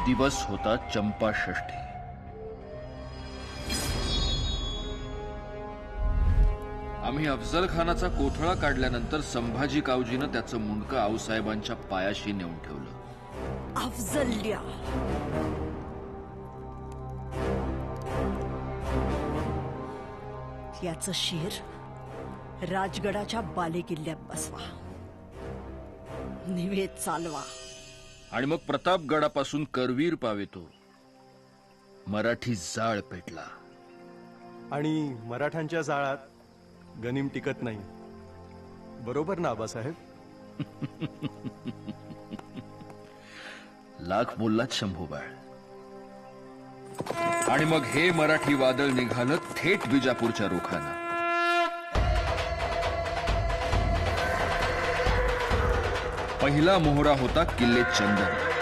दिवस होता चंपाषष्ठी. आम्ही अफजल खानाचा कोथळा काढल्यानंतर संभाजी कावजीनं त्याचं मुंडकं आऊसाहेबांच्या पायाशी नेऊन ठेवलं. अफजल्या याचं शिर राजगडाच्या बालेकिल्ल्यात बसवा, निवेद चालवा. आणि मग प्रतापगडापासून करवीर पावेतो मराठी जाळ पेटला. आणि मराठ्यांच्या जाळात गनिम टिकत नाही, बरोबर ना आबासाहेब? लाख बोललात शंभूबाळ. आणि मग हे मराठी वादळ निघालं थेट विजापूरच्या रोखानं. पहिला मोहरा होता किल्ले चंदन.